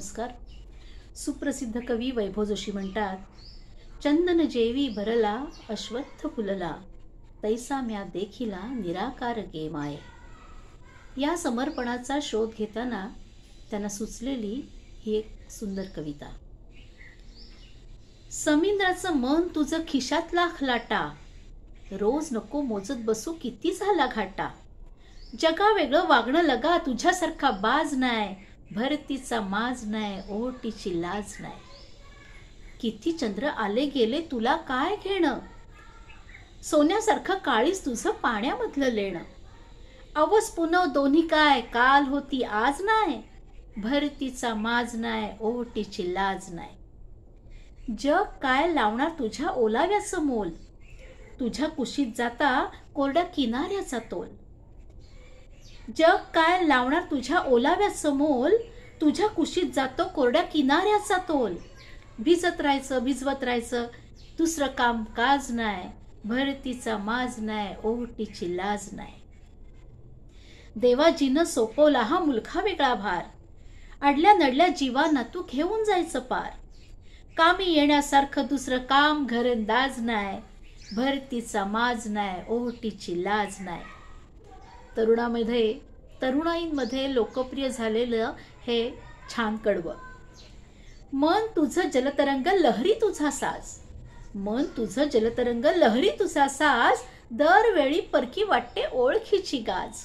नमस्कार. सुप्रसिद्ध कवी वैभव जोशी म्हणतात, चंदन जेवी भरला अश्वत्थ फुलला, तैसा म्या देखिला निराकार गे माये. या समर्पणाचा शोध घेताना त्यांना सुचलेली ही एक सुंदर कविता. समिंद्राचं मन तुझं खिशातला लाटा, रोज नको मोजत बसू किती झाला घाटा. जगा वेगळं वागणं लगा, तुझ्यासारखा बाज नाय, भरतीचा माज नाय, ओटीची लाज नाय. किती चंद्र आले गेले तुला काय घेणं, सोन्यासारखं काळीच तुझं पाण्यामधलं लेणं. अवस पुनव दोन्ही काय, काल होती आज नाय, भरतीचा माज नाय, ओटीची लाज नाय. जग काय लावणार तुझ्या ओलाव्याचं मोल, तुझ्या कुशीत जाता कोरड्या किनाऱ्याचा तोल. जग काय लावणार तुझ्या ओलाव्याचं मोल, तुझ्या कुशीत जातो कोरड्या किनाऱ्याचा तोल. भिजत राहायचं भिजवत राहायचं, दुसरं काम काज नाय, भरतीचा माज नाय, ओटीची लाज नाय. देवाजीनं सोपवला हा मुलखा वेगळा भार, अडल्या नडल्या जीवांना तू घेऊन जायचं पार. कामी येण्यासारखं दुसरं काम घरंदाज नाय, भरतीचा माज नाय, ओटीची लाज नाय. तरुणाईंमध्ये लोकप्रिय झालेलं हे छान कडवं. मन तुझं जलतरंग लहरी तुझा साज, मन तुझं जलतरंग लहरी तुझा साज, दरवेळी परकी वाटते ओळखीची गाज.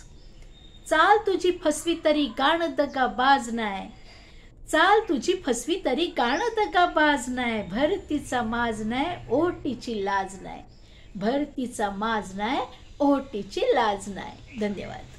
चाल तुझी फसवी तरी गाणं दगा बाज नाय, चाल तुझी फसवी तरी गाणं दगा बाज नाय, भरतीचा माज नाय, ओटीची लाज नाय, भरतीचा माज नाय, ओटीची लाज नाय. धन्यवाद.